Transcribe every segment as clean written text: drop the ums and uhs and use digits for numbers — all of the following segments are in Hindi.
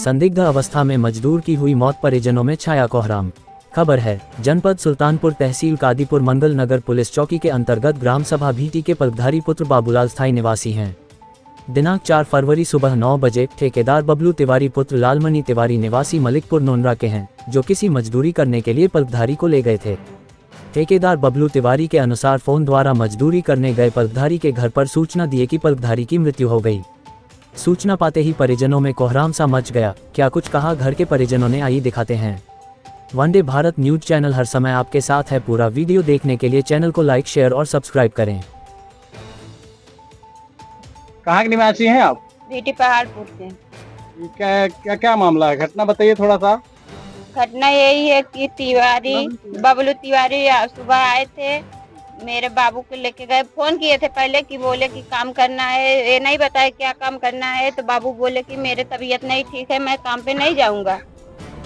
संदिग्ध अवस्था में मजदूर की हुई मौत, परिजनों में छाया कोहराम। खबर है, जनपद सुल्तानपुर तहसील कादीपुर मंगल नगर पुलिस चौकी के अंतर्गत ग्राम सभा भीटी के पलकधारी पुत्र बाबूलाल स्थायी निवासी हैं। दिनांक 4 फरवरी सुबह 9 बजे ठेकेदार बबलू तिवारी पुत्र लालमणि तिवारी निवासी मलिकपुर नोनरा के हैं, जो किसी मजदूरी करने के लिए पलकधारी को ले गए थे। ठेकेदार बबलू तिवारी के अनुसार फोन द्वारा मजदूरी करने गए पलकधारी के घर पर सूचना दिए कि पलकधारी की मृत्यु हो गई। सूचना पाते ही परिजनों में कोहराम सा मच गया। क्या कुछ कहा घर के परिजनों ने, आइए दिखाते हैं। वनडे भारत न्यूज चैनल हर समय आपके साथ है। पूरा वीडियो देखने के लिए चैनल को लाइक, शेयर और सब्सक्राइब करें। कहाँ के निवासी हैं आप? भीटी पहाड़पुर से। क्या क्या क्या मामला है, घटना बताइए थोड़ा सा। घटना यही है कि बबलू तिवारी सुबह आए थे, मेरे बाबू को लेके गए। फोन किए थे पहले कि बोले कि काम करना है, ये नहीं बताया क्या काम करना है। तो बाबू बोले कि मेरे तबीयत नहीं ठीक है, मैं काम पे नहीं जाऊंगा।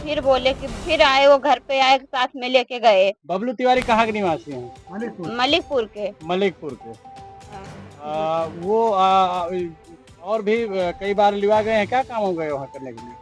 फिर बोले कि फिर आए, वो घर पे आए, साथ में लेके गए। बबलू तिवारी कहाँ के निवासी हैं? मलिकपुर के। वो और भी कई बार लिवा गए हैं, क्या काम हो गए वहाँ करने के लिए?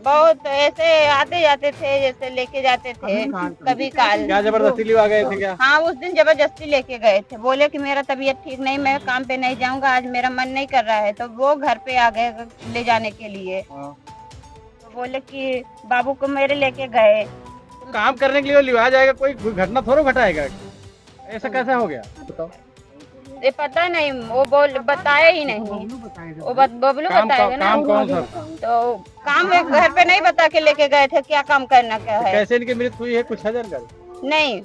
बहुत ऐसे आते जाते थे, जैसे लेके जाते थे कभी काल। क्या जबरदस्ती लिवा गए थे क्या? हाँ, उस दिन जबरदस्ती लेके गए थे। बोले कि मेरा तबीयत ठीक नहीं, मैं काम पे नहीं जाऊंगा, आज मेरा मन नहीं कर रहा है। तो वो घर पे आ गए ले जाने के लिए। तो बोले कि बाबू को मेरे लेके गए। तो काम करने के लिए लिवा जाएगा, कोई घटना थोड़ा घटाएगा, ऐसा कैसा हो गया बताओ? ये पता नहीं, वो बताया ही नहीं। वो बबलू बताएगा ना। काम कौन सा? तो काम घर पे नहीं बता के लेके गए थे, क्या काम करना क्या है। कैसे इनकी मृत्यु हुई है, कुछ है जानकारी? नहीं,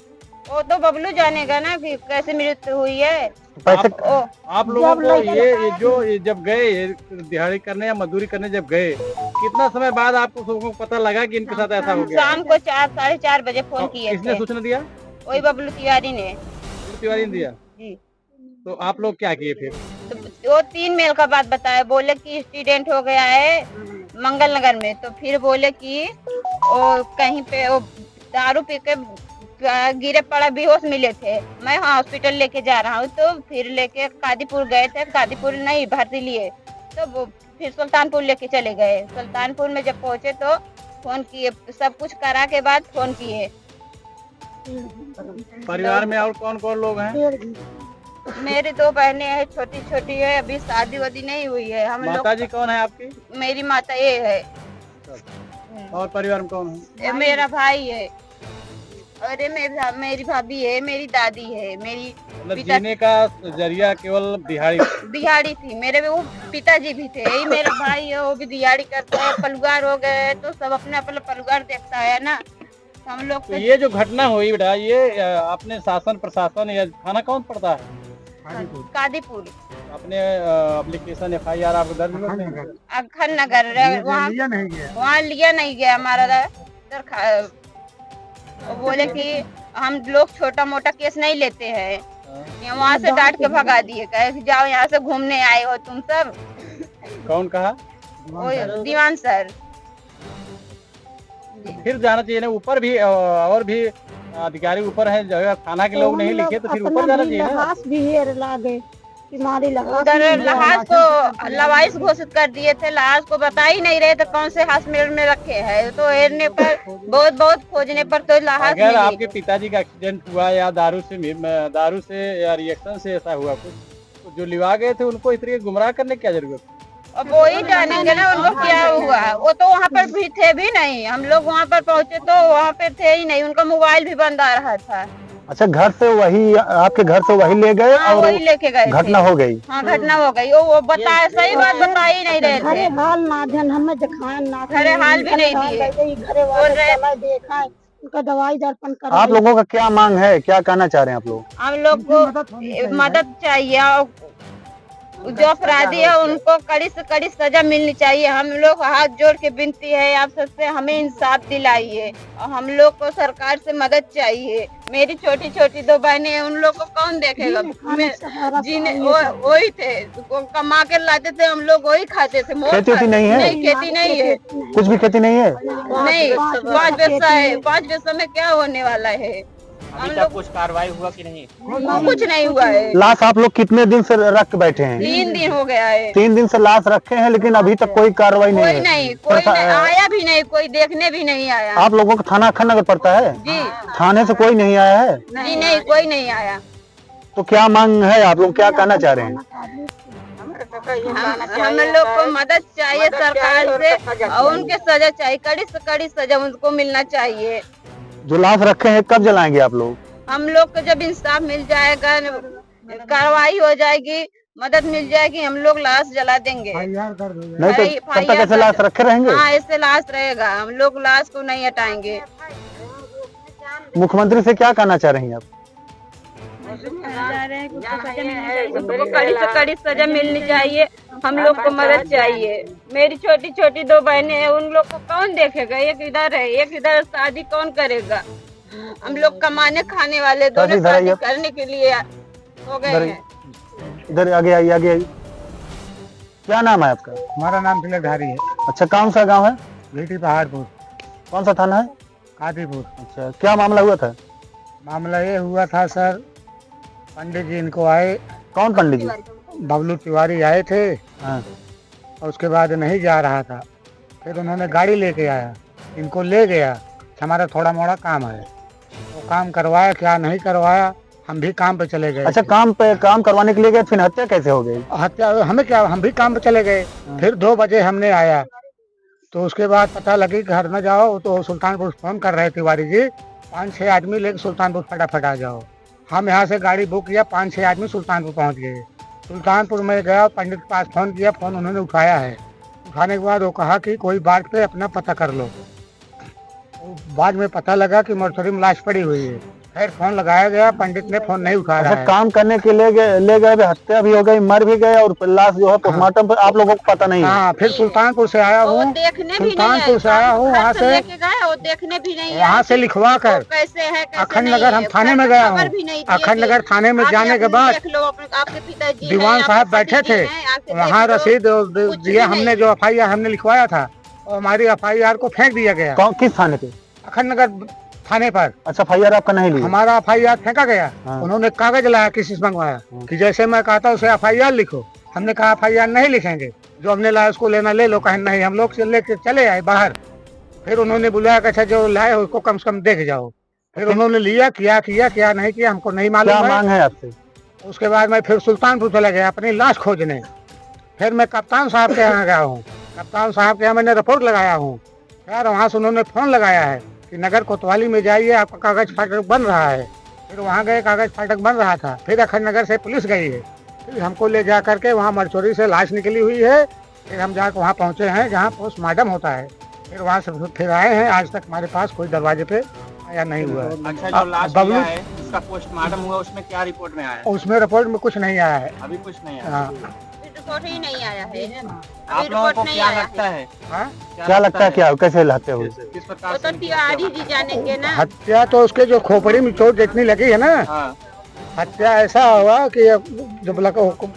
वो तो बबलू जानेगा ना कि कैसे मृत्यु हुई है। आप लोगों को ये जो जब गए दिहाड़ी करने या मजदूरी करने जब गए, कितना समय बाद आपको सबको पता लगा कि इनके साथ ऐसा हो गया? शाम को 4 साढ़े 4 बजे फोन किए थे। किसने सूचना दिया? वही बबलू तिवारी ने। तिवारी ने दिया जी। तो आप लोग क्या किए फिर? तो वो 3 मेल का बात बताया। बोले कि एक्सीडेंट हो गया है मंगल नगर में। तो फिर बोले कि वो कहीं पे वो दारू पी के गिरे पड़ा, बेहोश मिले थे। मैं हाँ हॉस्पिटल लेके जा रहा हूँ। तो फिर लेके कादीपुर गए थे, कादीपुर नहीं भर्ती लिए। तो वो फिर सुल्तानपुर लेके चले गए। सुल्तानपुर में जब पहुँचे तो फोन किए, सब कुछ करा के बाद फोन किए। परिवार में और कौन कौन लोग हैं? मेरी 2 बहनें हैं, छोटी छोटी है, अभी शादी वादी नहीं हुई है। हम लोग। माता जी कौन है आपकी? मेरी माता ये है। और परिवार में कौन है? मेरा भाई है, अरे मेरी भाभी है, मेरी दादी है, मेरी जीने का जरिया केवल दिहाड़ी थी। मेरे वो पिताजी भी थे, यही मेरा भाई है, वो भी दिहाड़ी करता है। पलुगार हो गए तो सब अपने अपने पलुगार देखता है ना। हम लोग तो ये जो घटना हुई बेटा, ये आपने शासन प्रशासन या थाना कौन पड़ता है? कादीपुर। अपने एप्लीकेशन FIR आपको दर्ज अखन नगर वहाँ लिया नहीं गया हमारा। बोले कि हम लोग छोटा मोटा केस नहीं लेते हैं। वहाँ से डांट के भगा दिए, कहे कि जाओ, यहाँ से घूमने आए हो तुम सब। कौन कहा? दीवान सर। फिर जाना चाहिए ना ऊपर भी, और भी अधिकारी ऊपर है। जगह थाना के लोग नहीं लिखे तो फिर ऊपर जाना चाहिए ना। उधर लहाज को लवाइस घोषित कर दिए थे। लहाज को बता ही नहीं रहे थे कौन से हॉस्पिटल में रखे हैं। तो हेरने पर बहुत खोजने पर तो लहाज। अगर आपके पिताजी का एक्सीडेंट हुआ या दारू से या रिएक्शन से ऐसा हुआ कुछ, तो जो लिवा गए थे उनको इस तरीके गुमराह करने की क्या जरूरत? अब वो ही जानेंगे ना उनको क्या हुआ। वो तो वहाँ पर भी थे भी नहीं। हम लोग वहाँ पर पहुँचे तो वहाँ पे थे ही नहीं, उनका मोबाइल भी बंद आ रहा था। अच्छा, घर से वही, आपके घर से वही ले गए? हाँ, और वही लेके गए। घटना हो गई। हाँ, घटना हो गई। वो बताया, सही बात बता ही नहीं रहे थे। घरे हाल ना जन हमें दिखाए ना, घरे हाल भी नहीं दिए। घरे वाले देखा उनका दवाई दर्पण कर। आप लोगों का क्या मांग है, क्या कहना चाह रहे हैं आप लोग? हम लोग को मदद चाहिए। जो अपराधी है उनको कड़ी से कड़ी सजा मिलनी चाहिए। हम लोग हाथ जोड़ के विनती है आप सबसे, हमें इंसाफ दिलाइए। और हम लोग को सरकार से मदद चाहिए। मेरी छोटी छोटी 2 बहनें हैं, उन लोग को कौन देखेगा? जीने वही थे, कमा के लाते थे, हम लोग वही खाते थे। खेती नहीं है? नहीं, खेती नहीं है, कुछ भी खेती नहीं है। नहीं। 5 पैसा है, 5 पैसा में क्या होने वाला है? हम लोग कुछ कार्रवाई हुआ कि नहीं? कुछ नहीं हुआ है। लाश आप लोग कितने दिन से रख के बैठे हैं? 3 दिन हो गया है। 3 दिन से लाश रखे हैं, लेकिन अभी तक कोई कार्रवाई नहीं कोई है। नहीं, कोई नहीं आया भी नहीं, कोई देखने भी नहीं आया। आप लोगों को थाना अखन नगर पड़ता है जी। थाने से कोई नहीं आया है? जी नहीं, कोई नहीं आया। तो क्या मांग है, आप लोग क्या कहना चाह रहे हैं? हम लोग को मदद चाहिए सरकार से और उनके सजा चाहिए, कड़ी से कड़ी सजा उनको मिलना चाहिए। जो लाश रखे हैं कब जलाएंगे आप लोग? हम लोग को जब इंसाफ मिल जाएगा, कार्रवाई हो जाएगी, मदद मिल जाएगी, हम लोग लाश जला देंगे। नहीं तो तब तक ऐसे लाश रखे रहेंगे? हाँ, ऐसे लाश रहेगा, हम लोग लाश को नहीं हटाएंगे। मुख्यमंत्री से क्या कहना चाह रही हैं आप? कड़ी से कड़ी सजा मिलनी चाहिए, हम लोग को मदद चाहिए। मेरी छोटी छोटी 2 बहनें हैं, उन लोग को कौन देखेगा? एक इधर है, एक इधर, शादी कौन करेगा? हम लोग कमाने खाने वाले, दोनों शादी करने के लिए हो गए हैं। इधर आगे आइए, आगे आइए। क्या नाम है आपका? हमारा नाम तिलकधारी है। अच्छा, कौन सा गांव है? भीटी पहाड़पुर। कौन सा थाना है? कादीपुर। अच्छा, क्या मामला हुआ था? मामला ये हुआ था सर, पंडित जी इनको आए। कौन पंडित जी? बबलू तिवारी आए थे। हाँ। और उसके बाद नहीं जा रहा था, फिर उन्होंने गाड़ी लेके आया, इनको ले गया। हमारा थोड़ा मोड़ा काम है, वो काम करवाया, क्या नहीं करवाया, हम भी काम पे चले गए। अच्छा, काम करवाने के लिए गए, फिर हत्या कैसे हो गई? हत्या हमें क्या, हम भी काम पे चले गए। फिर 2 बजे हमने आया, तो उसके बाद पता लगी घर न जाओ, तो सुल्तानपुर फोन कर रहे तिवारी जी, 5-6 आदमी लेके सुल्तानपुर फटाफट आ जाओ। हम यहाँ से गाड़ी बुक किया, 5-6 आदमी सुल्तानपुर पहुँच गए। सुल्तानपुर में गया, पंडित के पास फोन किया, फोन उन्होंने उठाया है। उठाने के बाद वो कहा कि कोई बात पे अपना पता कर लो। बाद में पता लगा कि मोर्चरी में लाश पड़ी हुई है। फिर फोन लगाया गया, पंडित ने फोन नहीं उठाया। अच्छा, काम करने के ले गए, हत्या भी हो गई, मर भी गए, और लाश जो है पोस्टमार्टम पर आप लोगों को पता नहीं है। हाँ, फिर सुल्तानपुर से आया हूँ, सुल्तानपुर से आया हूँ, वहाँ से देखने भी नहीं, वहाँ से लिखवा कर कैसे है, अखंड नगर हम थाने में गया हूँ। अखंड नगर थाने में जाने के बाद दीवान साहब बैठे थे, वहाँ रसीद दिया हमने, जो FIR हमने लिखवाया था, और हमारी FIR को फेंक दिया गया। किस थाने पे? अखंड नगर थाने पर। अच्छा, FIR आपका नहीं लिया? हमारा FIR फेंका गया। हाँ। उन्होंने कागज लाया, किसी से मंगवाया कि जैसे मैं कहता उसे FIR लिखो। हमने कहा FIR नहीं लिखेंगे, जो हमने लाया उसको लेना ले लो। कहें नहीं, हम लोग लेके चले आए बाहर। फिर उन्होंने बुलाया कि अच्छा जो लाए उसको कम से कम देख जाओ। फिर उन्होंने लिया, क्या नहीं किया हमको नहीं मालूम। क्या मांग है आपसे? उसके बाद मैं फिर सुल्तानपुर चला गया अपनी लाश खोजने। फिर मैं कप्तान साहब के यहाँ गया हूँ, कप्तान साहब के यहाँ मैंने रिपोर्ट लगाया हूँ। यार वहाँ से उन्होंने फोन लगाया है कि नगर कोतवाली में जाइए, आपका कागज फाटक बन रहा है। फिर वहाँ गए, कागज फाटक बन रहा था। फिर अखंड नगर से पुलिस गई है, फिर हमको ले जा करके वहाँ मरचोरी से लाश निकली हुई है। फिर हम जाकर वहाँ पहुँचे हैं जहाँ पोस्टमार्टम होता है। फिर वहाँ से फिर आए हैं, आज तक हमारे पास कोई दरवाजे पे आया नहीं हुआ है। अच्छा, जो लाश बबलू है उसका पोस्टमार्टम हुआ, उसमें क्या रिपोर्ट में आया है? उसमें रिपोर्ट में कुछ नहीं आया है, अभी कुछ नहीं आया। हाँ। रिपोर्ट ही नहीं आया है। आप लोगों को क्या लगता है? हाँ? क्या लगता है, क्या कैसे हत्या हुई? किस वो प्रकार तो से? तिवारी जी जानेंगे ना। हत्या तो उसके जो खोपड़ी में चोट जितनी लगी है ना, हाँ। हत्या ऐसा हुआ कि जब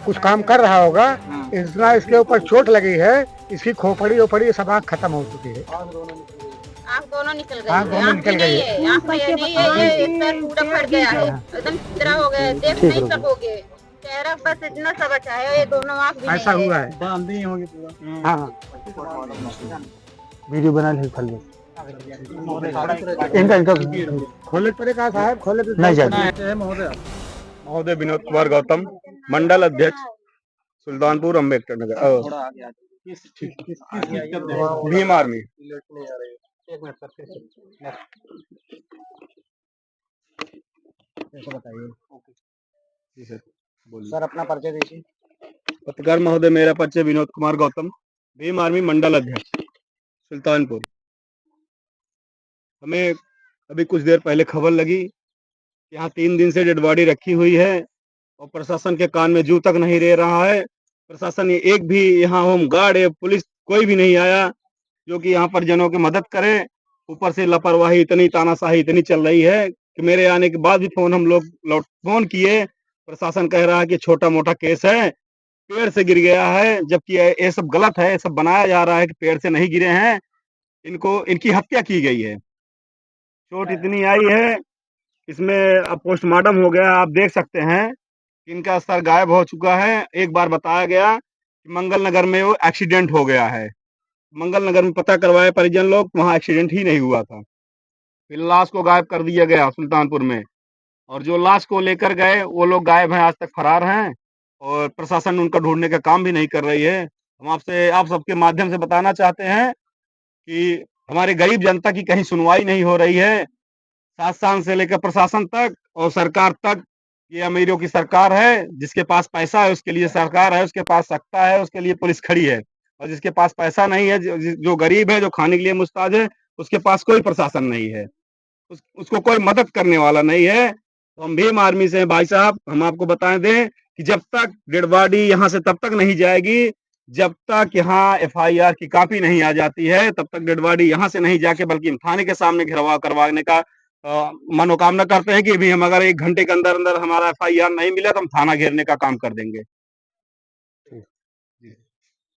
कुछ काम कर रहा होगा, इतना इसके ऊपर चोट लगी है, इसकी खोपड़ी ओपड़ी सब आँख खत्म हो चुकी है। आँख दोनों निकल गई आँख दोनों निकल गई है। आँख में ये नहीं है, ये सर पूरा फट गया है, एकदम चित्रा हो गया है, देख नहीं सकोगे। चेहरा बस इतना सा बचा है, ये दोनों आँख भी ऐसा नहीं हुआ है। है। बांधी होगी पूरा। हाँ, वीडियो बना ली फल इनका खोले पड़े कहा साहब, खोले तो नहीं जाती। महोदय विनोद कुमार गौतम, मंडल अध्यक्ष सुल्तानपुर अम्बेडकर नगर, भीम आर्मी। सर अपना परिचय दीजिए। पत्रकार महोदय, मेरा परिचय विनोद कुमार गौतम, भीम आर्मी मंडल अध्यक्ष सुल्तानपुर। हमें अभी कुछ देर पहले खबर लगी, यहाँ 3 दिन से डेड बॉडी रखी हुई है और प्रशासन के कान में जू तक नहीं रह रहा है। प्रशासन एक भी यहाँ होम गार्ड या पुलिस कोई भी नहीं आया जो कि यहाँ पर जनों की मदद करे। ऊपर से लापरवाही इतनी, तानाशाही इतनी चल रही है कि मेरे आने के बाद भी हम लोग फोन किए, प्रशासन कह रहा है कि छोटा मोटा केस है, पेड़ से गिर गया है, जबकि ये सब गलत है। सब बनाया जा रहा है कि पेड़ से नहीं गिरे हैं, इनकी हत्या की गई है। चोट इतनी आई है इसमें अब पोस्टमार्टम हो गया, आप देख सकते हैं कि इनका सर गायब हो चुका है। एक बार बताया गया कि मंगल नगर में वो एक्सीडेंट हो गया है। मंगल नगर में पता करवाए परिजन लोग, वहां एक्सीडेंट ही नहीं हुआ था। फिर लाश को गायब कर दिया गया सुल्तानपुर में, और जो लाश को लेकर गए वो लोग गायब हैं, आज तक फरार हैं, और प्रशासन उनका ढूंढने का काम भी नहीं कर रही है। हम आपसे आप सबके माध्यम से बताना चाहते हैं कि हमारे गरीब जनता की कहीं सुनवाई नहीं हो रही है। शासन से लेकर प्रशासन तक और सरकार तक, ये अमीरों की सरकार है। जिसके पास पैसा है उसके लिए सरकार है, उसके पास सत्ता है उसके लिए पुलिस खड़ी है, और जिसके पास पैसा नहीं है, जो गरीब है, जो खाने के लिए मुहताज है, उसके पास कोई प्रशासन नहीं है, उसको कोई मदद करने वाला नहीं है। तो हम भीम आर्मी से हैं भाई साहब, हम आपको बता दें कि जब तक डेड बॉडी यहाँ से तब तक नहीं जाएगी, जब तक यहाँ एफआईआर की कॉपी नहीं आ जाती है, तब तक डेड बॉडी यहाँ से नहीं जाके बल्कि हम थाने के सामने घेराव करवाने का मनोकामना करते हैं कि अभी हम अगर 1 घंटे के अंदर अंदर हमारा एफआईआर नहीं मिला तो हम थाना घेरने का काम कर देंगे।